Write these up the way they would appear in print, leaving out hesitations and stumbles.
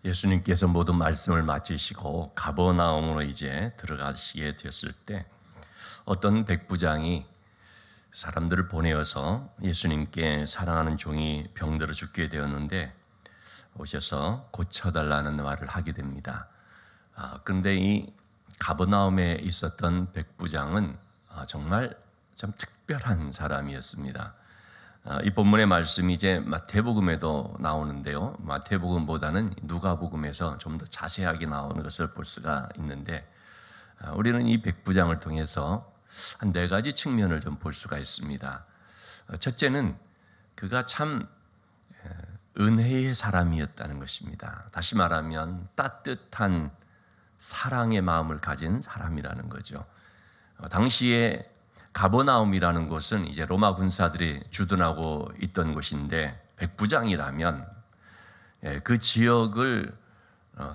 예수님께서 모든 말씀을 마치시고 가버나움으로 이제 들어가시게 되었을 때 어떤 백부장이 사람들을 보내어서 예수님께 사랑하는 종이 병들어 죽게 되었는데 오셔서 고쳐달라는 말을 하게 됩니다. 그런데 이 가버나움에 있었던 백부장은 정말 좀 특별한 사람이었습니다. 이 본문의 말씀이 이제 마태복음에도 나오는데요. 마태복음보다는 누가복음에서 좀 더 자세하게 나오는 것을 볼 수가 있는데 우리는 이 백부장을 통해서 한 4가지 측면을 좀 볼 수가 있습니다. 첫째는 그가 참 은혜의 사람이었다는 것입니다. 다시 말하면 따뜻한 사랑의 마음을 가진 사람이라는 거죠. 당시에 가버나움이라는 곳은 이제 로마 군사들이 주둔하고 있던 곳인데 백부장이라면 그 지역을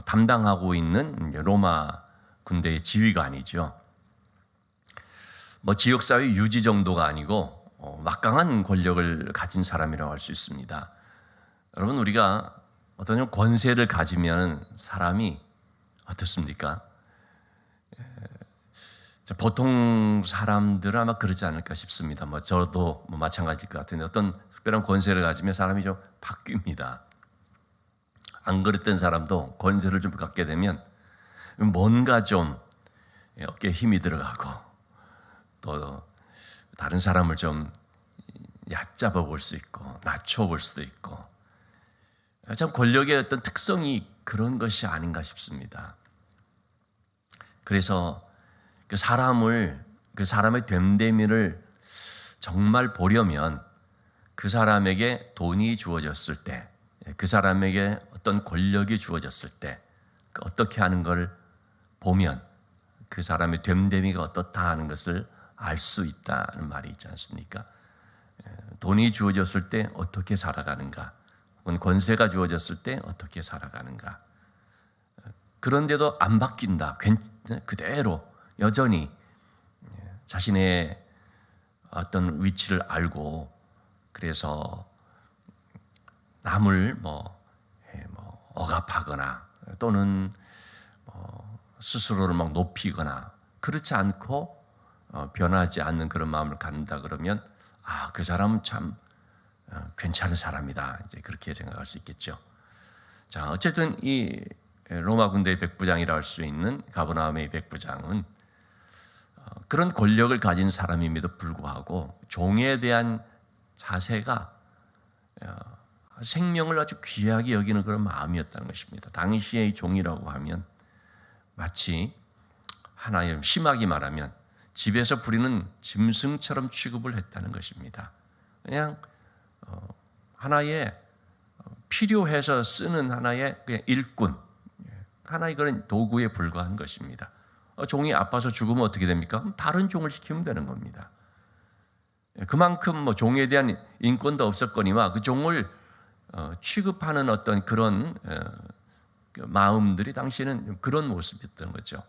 담당하고 있는 로마 군대의 지휘관이죠. 지역사회 유지 정도가 아니고 막강한 권력을 가진 사람이라고 할 수 있습니다. 여러분, 우리가 어떤 권세를 가지면 사람이 어떻습니까? 보통 사람들은 아마 그러지 않을까 싶습니다. 저도 마찬가지일 것 같은데 어떤 특별한 권세를 가지면 사람이 좀 바뀝니다. 안 그랬던 사람도 권세를 좀 갖게 되면 뭔가 좀 어깨에 힘이 들어가고 또 다른 사람을 좀 얕잡아 볼 수 있고 낮춰 볼 수도 있고, 참 권력의 어떤 특성이 그런 것이 아닌가 싶습니다. 그래서 그 사람의 됨됨이를 정말 보려면 그 사람에게 돈이 주어졌을 때, 그 사람에게 어떤 권력이 주어졌을 때 어떻게 하는 걸 보면 그 사람의 됨됨이가 어떻다 하는 것을 알 수 있다는 말이 있지 않습니까? 돈이 주어졌을 때 어떻게 살아가는가, 혹은 권세가 주어졌을 때 어떻게 살아가는가. 그런데도 안 바뀐다. 그대로 여전히 자신의 어떤 위치를 알고, 그래서 남을 억압하거나 또는 스스로를 막 높이거나 그렇지 않고 변하지 않는 그런 마음을 갖는다 그러면 그 사람은 참 괜찮은 사람이다, 이제 그렇게 생각할 수 있겠죠. 자, 어쨌든 이 로마 군대의 백부장이라 할 수 있는 가버나움의 백부장은 그런 권력을 가진 사람임에도 불구하고 종에 대한 자세가 생명을 아주 귀하게 여기는 그런 마음이었다는 것입니다. 당시의 종이라고 하면 마치 하나의, 심하게 말하면 집에서 부리는 짐승처럼 취급을 했다는 것입니다. 그냥 하나의 필요해서 쓰는 하나의 그냥 일꾼, 하나의 그런 도구에 불과한 것입니다. 종이 아파서 죽으면 어떻게 됩니까? 다른 종을 시키면 되는 겁니다. 그만큼 종에 대한 인권도 없었거니와 그 종을 취급하는 어떤 그런 마음들이 당시에는 그런 모습이었던 거죠.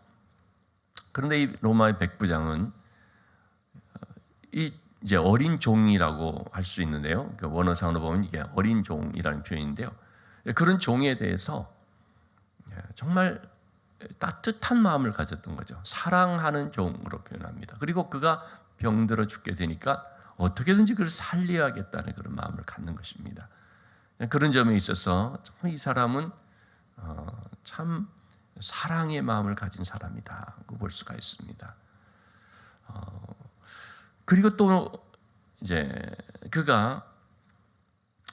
그런데 이 로마의 백부장은 이제 어린 종이라고 할 수 있는데요. 원어상으로 보면 이게 어린 종이라는 표현인데요. 그런 종에 대해서 정말 따뜻한 마음을 가졌던 거죠. 사랑하는 종으로 표현합니다. 그리고 그가 병들어 죽게 되니까 어떻게든지 그를 살려야겠다는 그런 마음을 갖는 것입니다. 그런 점에 있어서 정말 이 사람은 참 사랑의 마음을 가진 사람이다 볼 수가 있습니다. 그리고 또 이제 그가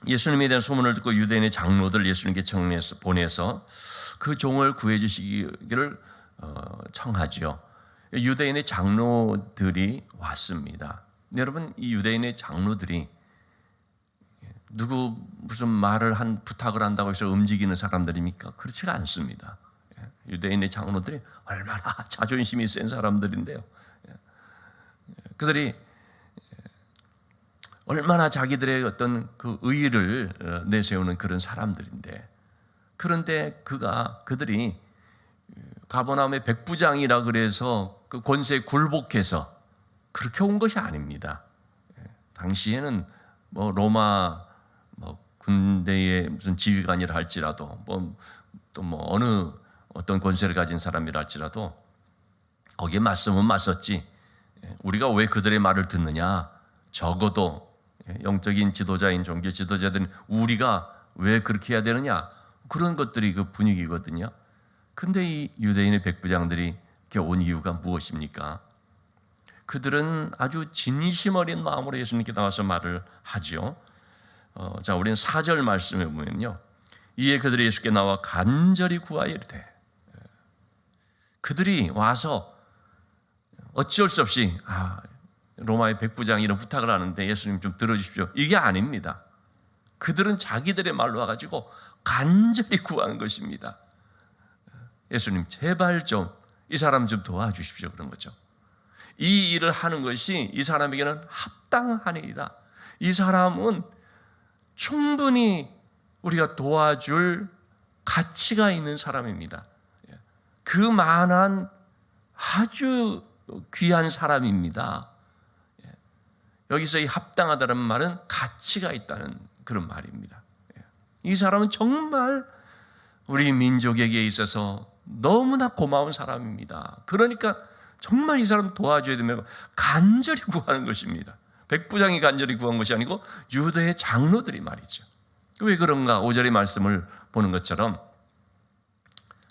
예수님에 대한 소문을 듣고 유대인의 장로들 예수님께 보내서 그 종을 구해 주시기를 청하죠. 유대인의 장로들이 왔습니다. 여러분, 이 유대인의 장로들이 누구 무슨 부탁을 한다고 해서 움직이는 사람들입니까? 그렇지가 않습니다. 유대인의 장로들이 얼마나 자존심이 센 사람들인데요. 그들이 얼마나 자기들의 어떤 그 의의를 내세우는 그런 사람들인데, 그런데 그들이 가버나움의 백부장이라 그래서 그 권세에 굴복해서 그렇게 온 것이 아닙니다. 당시에는 로마 군대의 무슨 지휘관이라 할지라도 어느 어떤 권세를 가진 사람이라 할지라도 거기에 맞서면 맞섰지 우리가 왜 그들의 말을 듣느냐? 적어도 영적인 지도자인 종교 지도자들은 우리가 왜 그렇게 해야 되느냐? 그런 것들이 그 분위기거든요. 근데 이 유대인의 백부장들이 이렇게 온 이유가 무엇입니까? 그들은 아주 진심 어린 마음으로 예수님께 나와서 말을 하죠. 자, 우리는 4절 말씀에 보면요. 이에 그들이 예수께 나와 간절히 구하여 이르되, 그들이 와서 어쩔 수 없이 로마의 백부장이 이런 부탁을 하는데 예수님 좀 들어주십시오. 이게 아닙니다. 그들은 자기들의 말로 와가지고 간절히 구하는 것입니다. 예수님 제발 좀 이 사람 좀 도와주십시오. 그런 거죠. 이 일을 하는 것이 이 사람에게는 합당한 일이다. 이 사람은 충분히 우리가 도와줄 가치가 있는 사람입니다. 그만한 아주 귀한 사람입니다. 여기서 이 합당하다는 말은 가치가 있다는 그런 말입니다. 이 사람은 정말 우리 민족에게 있어서 너무나 고마운 사람입니다. 그러니까 정말 이 사람 도와줘야 되면 간절히 구하는 것입니다. 백부장이 간절히 구한 것이 아니고 유대의 장로들이 말이죠. 왜 그런가? 5절의 말씀을 보는 것처럼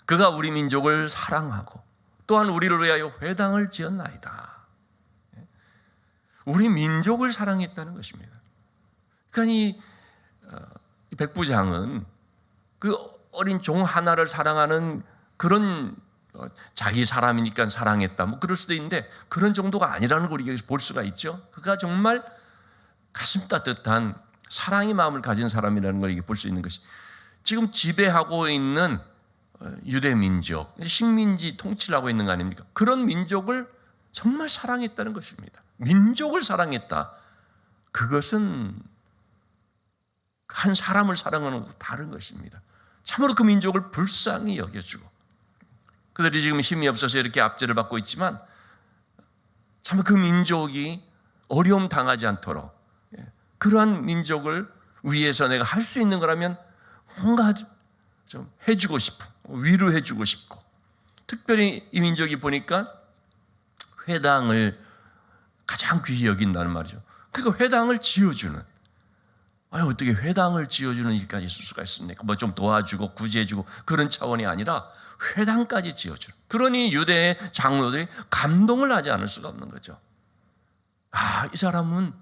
그가 우리 민족을 사랑하고 또한 우리를 위하여 회당을 지었나이다. 우리 민족을 사랑했다는 것입니다. 그러니까 이 백부장은 그 어린 종 하나를 사랑하는 그런 자기 사람이니까 사랑했다. 뭐 그럴 수도 있는데 그런 정도가 아니라는 걸 우리가 볼 수가 있죠. 그가 정말 가슴 따뜻한 사랑의 마음을 가진 사람이라는 걸 볼 수 있는 것이 지금 지배하고 있는 유대 민족, 식민지 통치를 하고 있는 거 아닙니까? 그런 민족을 정말 사랑했다는 것입니다. 민족을 사랑했다. 그것은 한 사람을 사랑하는 것과 다른 것입니다. 참으로 그 민족을 불쌍히 여겨주고 그들이 지금 힘이 없어서 이렇게 압제를 받고 있지만 참 그 민족이 어려움 당하지 않도록 그러한 민족을 위해서 내가 할 수 있는 거라면 뭔가 좀 해주고 싶고 위로해주고 싶고 특별히 이 민족이 보니까 회당을 가장 귀히 여긴다는 말이죠. 그러니까 회당을 지어주는 어떻게 회당을 지어주는 일까지 있을 수가 있습니까? 뭐 좀 도와주고 구제해주고 그런 차원이 아니라 회당까지 지어주는 그러니 유대의 장로들이 감동을 하지 않을 수가 없는 거죠. 이 사람은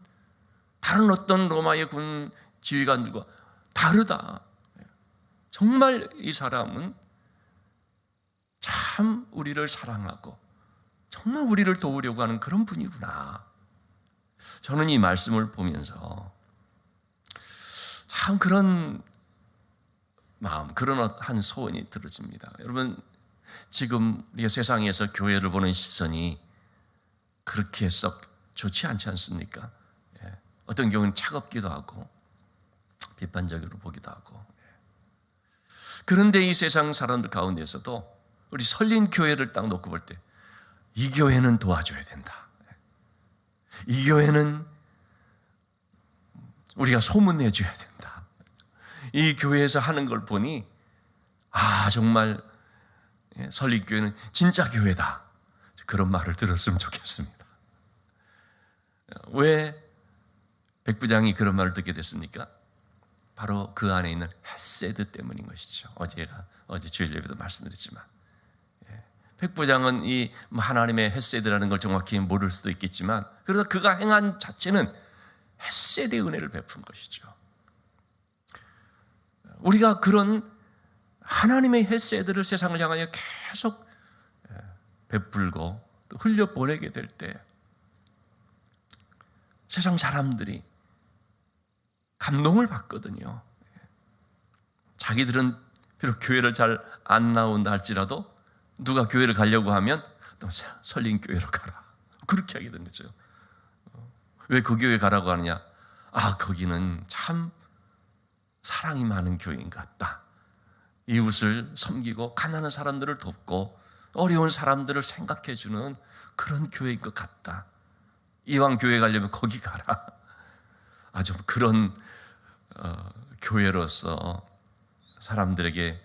다른 어떤 로마의 군 지휘관들과 다르다. 정말 이 사람은 참 우리를 사랑하고 정말 우리를 도우려고 하는 그런 분이구나. 저는 이 말씀을 보면서 참 그런 마음, 그런 한 소원이 들어집니다. 여러분, 지금 우리가 세상에서 교회를 보는 시선이 그렇게 썩 좋지 않지 않습니까? 어떤 경우는 차갑기도 하고 비판적으로 보기도 하고. 그런데 이 세상 사람들 가운데서도 우리 설린 교회를 딱 놓고 볼 때 이 교회는 도와줘야 된다. 이 교회는 우리가 소문내줘야 된다. 이 교회에서 하는 걸 보니 정말 설립교회는 진짜 교회다. 그런 말을 들었으면 좋겠습니다. 왜 백부장이 그런 말을 듣게 됐습니까? 바로 그 안에 있는 헤세드 때문인 것이죠. 어제 주일 예배도 말씀드렸지만 백부장은 이 하나님의 헤세드라는 걸 정확히 모를 수도 있겠지만 그러나 그가 행한 자체는 헤세드의 은혜를 베푼 것이죠. 우리가 그런 하나님의 헤세드를 세상을 향하여 계속 베풀고 또 흘려보내게 될 때 세상 사람들이 감동을 받거든요. 자기들은 비록 교회를 잘 안 나온다 할지라도 누가 교회를 가려고 하면 또 설린 교회로 가라. 그렇게 하게 된 거죠. 왜 그 교회 가라고 하느냐? 거기는 참 사랑이 많은 교회인 것 같다. 이웃을 섬기고 가난한 사람들을 돕고 어려운 사람들을 생각해 주는 그런 교회인 것 같다. 이왕 교회 가려면 거기 가라. 좀 그런 교회로서 사람들에게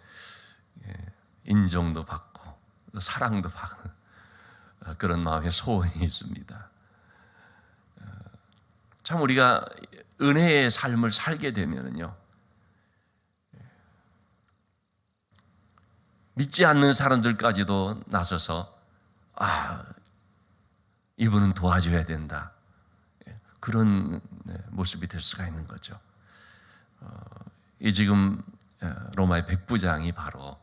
인정도 받고 사랑도 받는 그런 마음의 소원이 있습니다. 참 우리가 은혜의 삶을 살게 되면요, 믿지 않는 사람들까지도 나서서 이분은 도와줘야 된다, 그런 모습이 될 수가 있는 거죠. 이 지금 로마의 백부장이 바로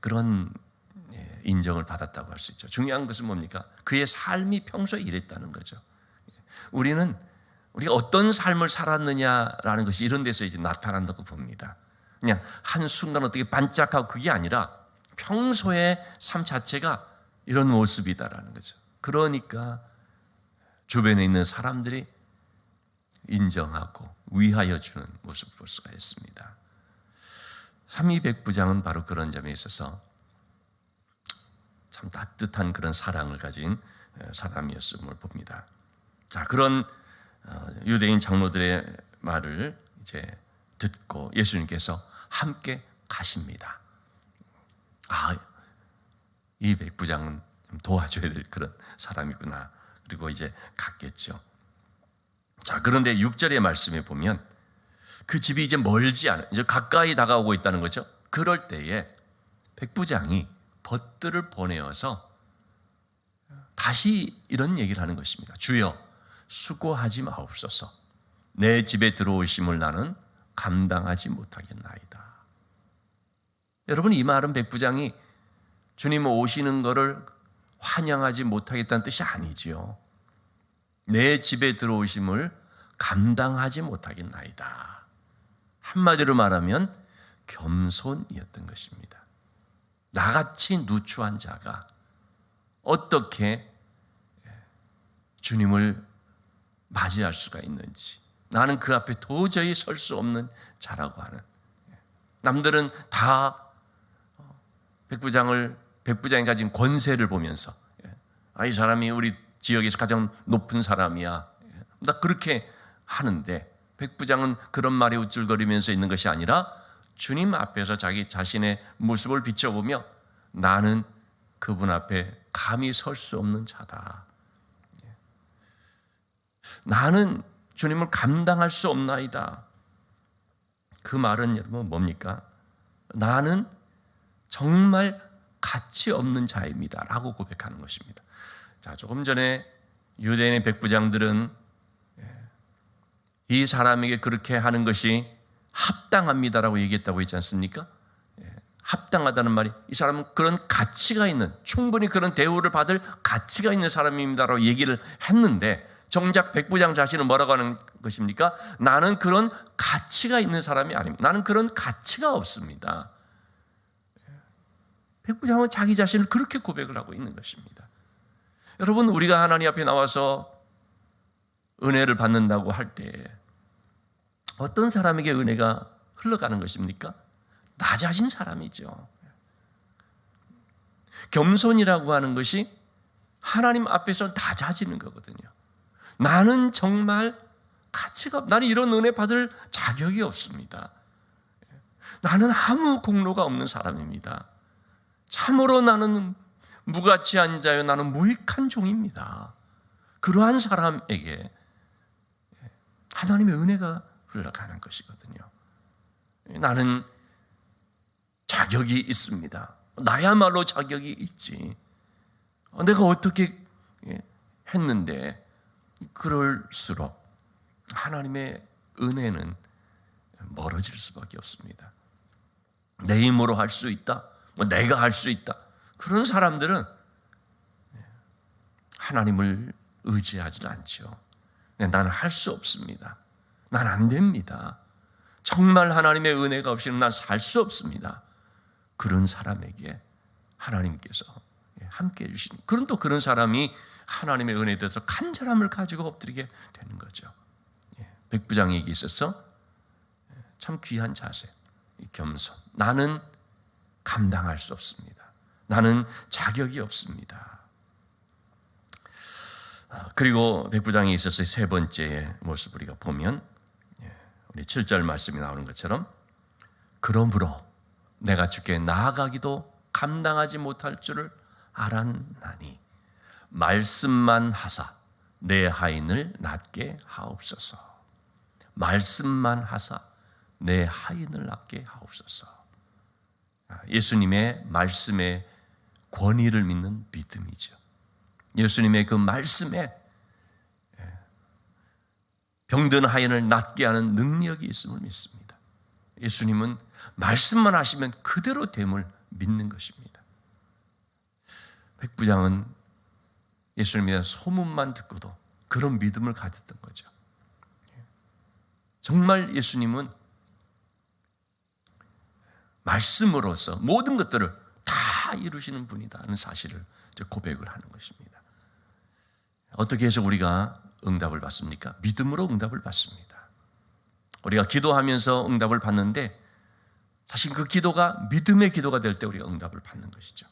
그런 인정을 받았다고 할 수 있죠. 중요한 것은 뭡니까? 그의 삶이 평소에 이랬다는 거죠. 우리가 어떤 삶을 살았느냐라는 것이 이런 데서 이제 나타난다고 봅니다. 그냥 한순간 어떻게 반짝하고 그게 아니라 평소의 삶 자체가 이런 모습이다라는 거죠. 그러니까 주변에 있는 사람들이 인정하고 위하여 주는 모습을 볼 수가 있습니다. 삼위백부장은 바로 그런 점에 있어서 참 따뜻한 그런 사랑을 가진 사람이었음을 봅니다. 자, 그런 유대인 장로들의 말을 이제 듣고 예수님께서 함께 가십니다. 이 백부장은 도와줘야 될 그런 사람이구나. 그리고 이제 갔겠죠. 자, 그런데 6절의 말씀에 보면 그 집이 이제 멀지 않아, 이제 가까이 다가오고 있다는 거죠. 그럴 때에 백부장이 벗들을 보내어서 다시 이런 얘기를 하는 것입니다. 주여, 수고하지 마옵소서. 내 집에 들어오심을 나는 감당하지 못하겠나이다. 여러분, 이 말은 백부장이 주님 오시는 것을 환영하지 못하겠다는 뜻이 아니지요. 내 집에 들어오심을 감당하지 못하겠나이다. 한마디로 말하면 겸손이었던 것입니다. 나같이 누추한 자가 어떻게 주님을 맞이할 수가 있는지, 나는 그 앞에 도저히 설 수 없는 자라고 하는, 남들은 다 백부장이 가진 권세를 보면서 이 사람이 우리 지역에서 가장 높은 사람이야, 나 그렇게 하는데, 백부장은 그런 말에 우쭐거리면서 있는 것이 아니라 주님 앞에서 자기 자신의 모습을 비춰보며 나는 그분 앞에 감히 설 수 없는 자다. 나는 주님을 감당할 수 없나이다. 그 말은 여러분 뭡니까? 나는 정말 가치 없는 자입니다 라고 고백하는 것입니다. 자, 조금 전에 유대인의 백부장들은 이 사람에게 그렇게 하는 것이 합당합니다라고 얘기했다고 했지 않습니까? 합당하다는 말이, 이 사람은 그런 가치가 있는, 충분히 그런 대우를 받을 가치가 있는 사람입니다라고 얘기를 했는데, 정작 백부장 자신은 뭐라고 하는 것입니까? 나는 그런 가치가 있는 사람이 아닙니다. 나는 그런 가치가 없습니다. 백부장은 자기 자신을 그렇게 고백을 하고 있는 것입니다. 여러분, 우리가 하나님 앞에 나와서 은혜를 받는다고 할 때 어떤 사람에게 은혜가 흘러가는 것입니까? 낮아진 사람이죠. 겸손이라고 하는 것이 하나님 앞에서 낮아지는 거거든요. 나는 정말 가치가, 나는 이런 은혜 받을 자격이 없습니다. 나는 아무 공로가 없는 사람입니다. 참으로 나는 무가치한 자요, 나는 무익한 종입니다. 그러한 사람에게 하나님의 은혜가 흘러가는 것이거든요. 나는 자격이 있습니다. 나야말로 자격이 있지. 내가 어떻게 했는데, 그럴수록 하나님의 은혜는 멀어질 수밖에 없습니다. 내 힘으로 할 수 있다, 내가 할 수 있다, 그런 사람들은 하나님을 의지하지 않죠. 나는 할 수 없습니다. 난 안 됩니다. 정말 하나님의 은혜가 없이는 난 살 수 없습니다. 그런 사람에게 하나님께서 함께 해주시는, 그런 사람이 하나님의 은혜에 대해서 간절함을 가지고 엎드리게 되는 거죠. 백부장에게 있어서 참 귀한 자세, 겸손. 나는 감당할 수 없습니다. 나는 자격이 없습니다. 그리고 백부장에 있어서 세 번째 모습을 우리가 보면 우리 7절 말씀이 나오는 것처럼 그러므로 내가 주께 나아가기도 감당하지 못할 줄을 알았나니 말씀만 하사 내 하인을 낫게 하옵소서. 말씀만 하사 내 하인을 낫게 하옵소서. 예수님의 말씀의 권위를 믿는 믿음이죠. 예수님의 그 말씀에 병든 하인을 낫게 하는 능력이 있음을 믿습니다. 예수님은 말씀만 하시면 그대로 됨을 믿는 것입니다. 백부장은 예수님에 대한 소문만 듣고도 그런 믿음을 가졌던 거죠. 정말 예수님은 말씀으로서 모든 것들을 다 이루시는 분이다 하는 사실을 고백을 하는 것입니다. 어떻게 해서 우리가 응답을 받습니까? 믿음으로 응답을 받습니다. 우리가 기도하면서 응답을 받는데 사실 그 기도가 믿음의 기도가 될 때 우리가 응답을 받는 것이죠.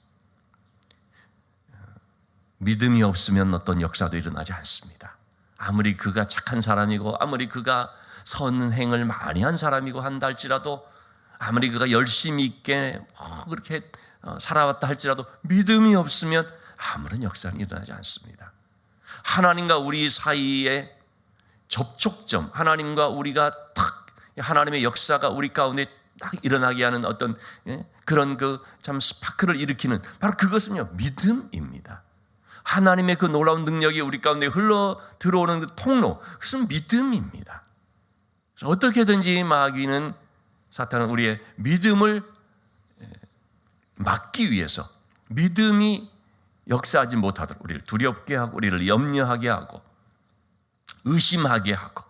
믿음이 없으면 어떤 역사도 일어나지 않습니다. 아무리 그가 착한 사람이고 아무리 그가 선행을 많이 한 사람이고 한다 할지라도 아무리 그가 열심히 있게 그렇게 살아왔다 할지라도 믿음이 없으면 아무런 역사는 일어나지 않습니다. 하나님과 우리 사이의 접촉점, 하나님과 우리가 탁 하나님의 역사가 우리 가운데 딱 일어나게 하는 어떤 그런 그 참 스파크를 일으키는 바로 그것은요 믿음입니다. 하나님의 그 놀라운 능력이 우리 가운데 흘러 들어오는 그 통로, 그것은 믿음입니다. 그래서 어떻게든지 마귀는 사탄은 우리의 믿음을 막기 위해서 믿음이 역사하지 못하도록 우리를 두렵게 하고 우리를 염려하게 하고 의심하게 하고,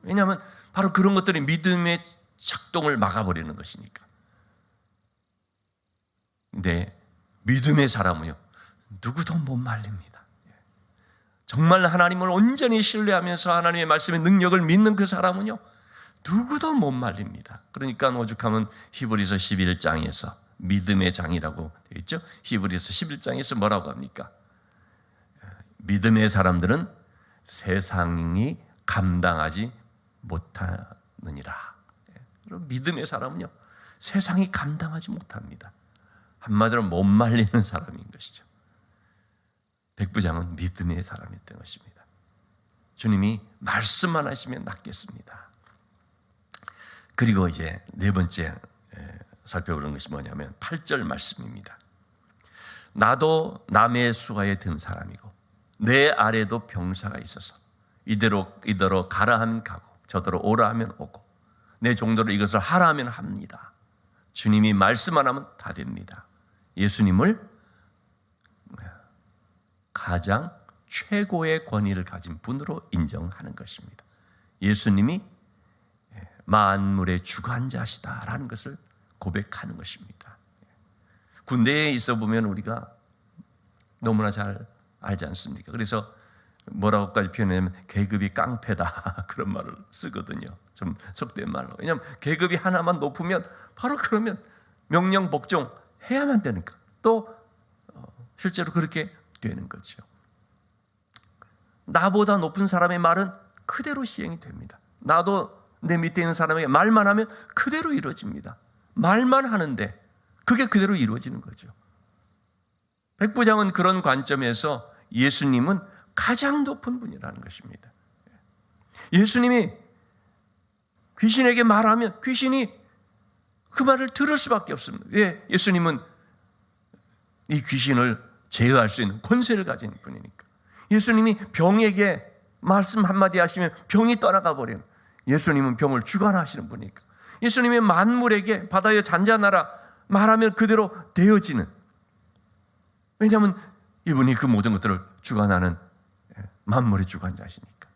왜냐하면 바로 그런 것들이 믿음의 작동을 막아버리는 것이니까. 근데 믿음의 사람은요 누구도 못 말립니다. 정말 하나님을 온전히 신뢰하면서 하나님의 말씀의 능력을 믿는 그 사람은요 누구도 못 말립니다. 그러니까 오죽하면 히브리서 11장에서 믿음의 장이라고 되어 있죠. 히브리서 11장에서 뭐라고 합니까? 믿음의 사람들은 세상이 감당하지 못하느니라. 믿음의 사람은요 세상이 감당하지 못합니다. 한마디로 못 말리는 사람인 것이죠. 백부장은 믿음의 사람이었던 것입니다. 주님이 말씀만 하시면 낫겠습니다. 그리고 이제 네 번째 살펴보는 것이 뭐냐면 8절 말씀입니다. 나도 남의 수하에 든 사람이고 내 아래도 병사가 있어서 이대로 가라 하면 가고 저대로 오라 하면 오고 내 종도로 이것을 하라 하면 합니다. 주님이 말씀만 하면 다 됩니다. 예수님을 가장 최고의 권위를 가진 분으로 인정하는 것입니다. 예수님이 만물의 주관자시다라는 것을 고백하는 것입니다. 군대에 있어 보면 우리가 너무나 잘 알지 않습니까? 그래서 뭐라고까지 표현하냐면 계급이 깡패다 그런 말을 쓰거든요. 좀 속된 말로. 왜냐하면 계급이 하나만 높으면 바로 그러면 명령 복종 해야만 되니까 또 실제로 그렇게 되는 거죠. 나보다 높은 사람의 말은 그대로 시행이 됩니다. 나도 내 밑에 있는 사람에게 말만 하면 그대로 이루어집니다. 말만 하는데 그게 그대로 이루어지는 거죠. 백부장은 그런 관점에서 예수님은 가장 높은 분이라는 것입니다. 예수님이 귀신에게 말하면 귀신이 그 말을 들을 수밖에 없습니다. 왜? 예수님은 이 귀신을 제어할 수 있는 권세를 가진 분이니까. 예수님이 병에게 말씀 한마디 하시면 병이 떠나가 버려요. 예수님은 병을 주관하시는 분이니까. 예수님이 만물에게 바다에 잔잔하라 말하면 그대로 되어지는, 왜냐하면 이분이 그 모든 것들을 주관하는 만물의 주관자시니까.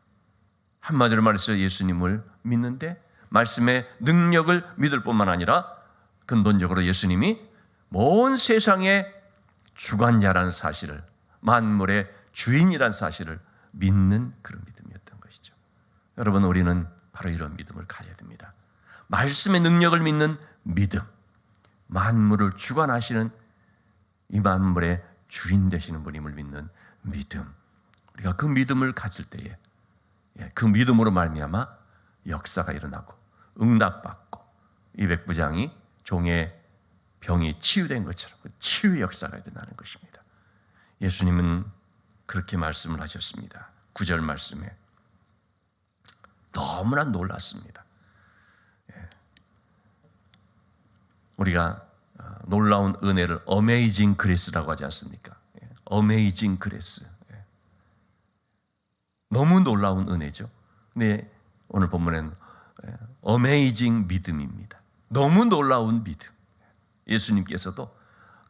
한마디로 말해서 예수님을 믿는데 말씀의 능력을 믿을 뿐만 아니라 근본적으로 예수님이 온 세상의 주관자라는 사실을, 만물의 주인이라는 사실을 믿는 그런 믿음이었던 것이죠. 여러분, 우리는 바로 이런 믿음을 가져야 됩니다. 말씀의 능력을 믿는 믿음, 만물을 주관하시는 이 만물의 주인 되시는 분임을 믿는 믿음. 우리가 그 믿음을 가질 때에 그 믿음으로 말미암아 역사가 일어나고 응답받고 이 백부장이 종의 병이 치유된 것처럼 치유의 역사가 일어나는 것입니다. 예수님은 그렇게 말씀을 하셨습니다. 9절 말씀에 너무나 놀랐습니다. 우리가 놀라운 은혜를 어메이징 그레이스라고 하지 않습니까? 어메이징 그레이스. 너무 놀라운 은혜죠. 근데 오늘 본문에는 어메이징 믿음입니다. 너무 놀라운 믿음. 예수님께서도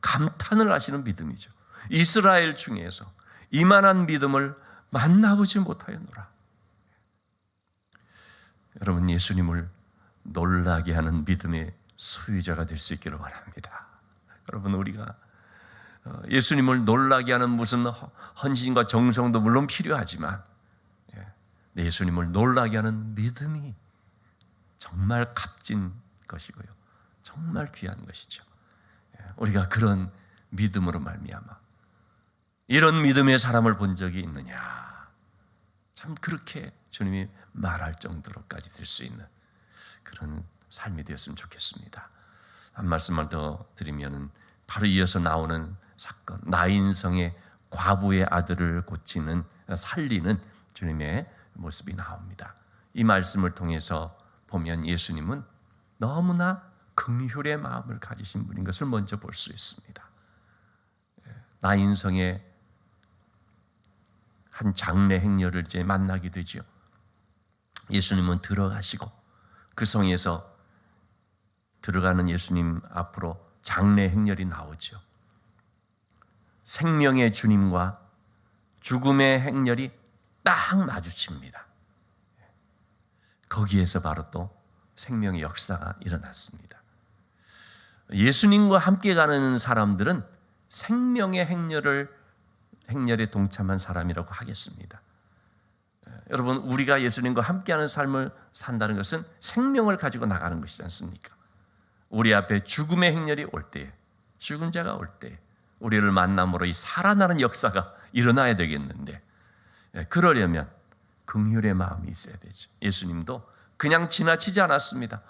감탄을 하시는 믿음이죠. 이스라엘 중에서 이만한 믿음을 만나보지 못하였노라. 여러분, 예수님을 놀라게 하는 믿음의 소유자가 될 수 있기를 원합니다. 여러분, 우리가 예수님을 놀라게 하는 무슨 헌신과 정성도 물론 필요하지만 예수님을 놀라게 하는 믿음이 정말 값진 것이고요, 정말 귀한 것이죠. 우리가 그런 믿음으로 말미암아 이런 믿음의 사람을 본 적이 있느냐, 참 그렇게 주님이 말할 정도로까지 될 수 있는 그런 삶이 되었으면 좋겠습니다. 한 말씀만 더 드리면 바로 이어서 나오는 사건, 나인성의 과부의 아들을 고치는, 살리는 주님의 모습이 나옵니다. 이 말씀을 통해서 보면 예수님은 너무나 긍휼의 마음을 가지신 분인 것을 먼저 볼 수 있습니다. 나인성의 한 장례 행렬을 이제 만나게 되죠. 예수님은 들어가시고 그 성에서 들어가는 예수님 앞으로 장례 행렬이 나오죠. 생명의 주님과 죽음의 행렬이 딱 마주칩니다. 거기에서 바로 또 생명의 역사가 일어났습니다. 예수님과 함께 가는 사람들은 생명의 행렬에 동참한 사람이라고 하겠습니다. 여러분, 우리가 예수님과 함께하는 삶을 산다는 것은 생명을 가지고 나가는 것이지 않습니까? 우리 앞에 죽음의 행렬이 올 때, 죽은 자가 올 때 우리를 만남으로 이 살아나는 역사가 일어나야 되겠는데, 그러려면 긍휼의 마음이 있어야 되죠. 예수님도 그냥 지나치지 않았습니다.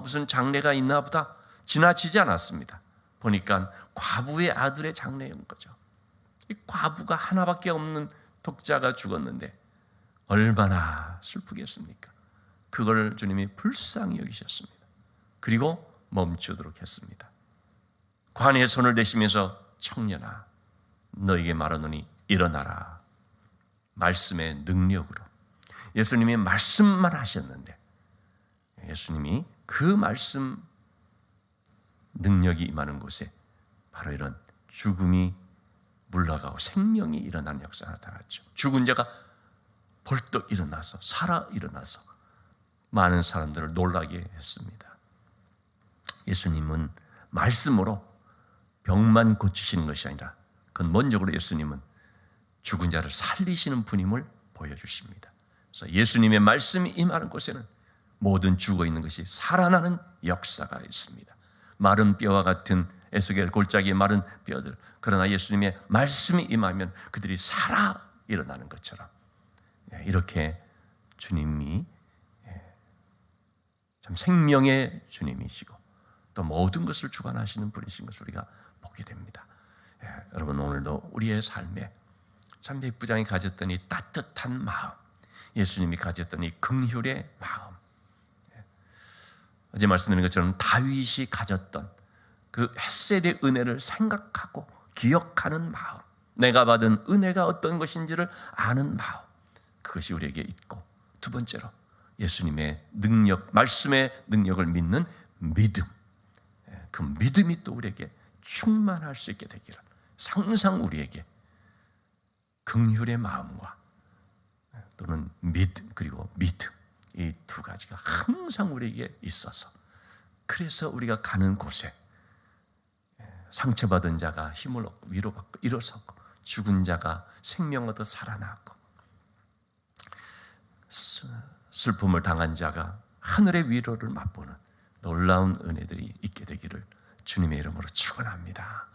무슨 장례가 있나 보다, 지나치지 않았습니다. 보니까 과부의 아들의 장례인 거죠. 이 과부가 하나밖에 없는 독자가 죽었는데 얼마나 슬프겠습니까? 그걸 주님이 불쌍히 여기셨습니다. 그리고 멈추도록 했습니다. 관에 손을 대시면서 청년아, 너에게 말하노니 일어나라. 말씀의 능력으로. 예수님이 말씀만 하셨는데 예수님이 그 말씀 능력이 임하는 곳에 바로 이런 죽음이 물러가고 생명이 일어나는 역사가 나타났죠. 죽은 자가 벌떡 일어나서 살아 일어나서 많은 사람들을 놀라게 했습니다. 예수님은 말씀으로 병만 고치시는 것이 아니라 근본적으로 예수님은 죽은 자를 살리시는 분임을 보여주십니다. 그래서 예수님의 말씀이 임하는 곳에는 모든 죽어있는 것이 살아나는 역사가 있습니다. 마른 뼈와 같은 에스겔 골짜기의 마른 뼈들, 그러나 예수님의 말씀이 임하면 그들이 살아 일어나는 것처럼 이렇게 주님이 참 생명의 주님이시고 또 모든 것을 주관하시는 분이신 것을 우리가 보게 됩니다. 여러분, 오늘도 우리의 삶에 참 백부장이 가졌던 이 따뜻한 마음, 예수님이 가졌던 이 긍휼의 마음, 어제 말씀드린 것처럼 다윗이 가졌던 그 헷셀의 은혜를 생각하고 기억하는 마음, 내가 받은 은혜가 어떤 것인지를 아는 마음, 그것이 우리에게 있고, 두 번째로 예수님의 능력, 말씀의 능력을 믿는 믿음, 그 믿음이 또 우리에게 충만할 수 있게 되기를, 항상 우리에게 긍휼의 마음과 또는 믿음, 그리고 믿음, 이 두 가지가 항상 우리에게 있어서, 그래서 우리가 가는 곳에 상처받은 자가 힘을 얻고 위로받고 일어서고, 죽은 자가 생명 얻어 살아나고, 슬픔을 당한 자가 하늘의 위로를 맛보는 놀라운 은혜들이 있게 되기를 주님의 이름으로 축원합니다.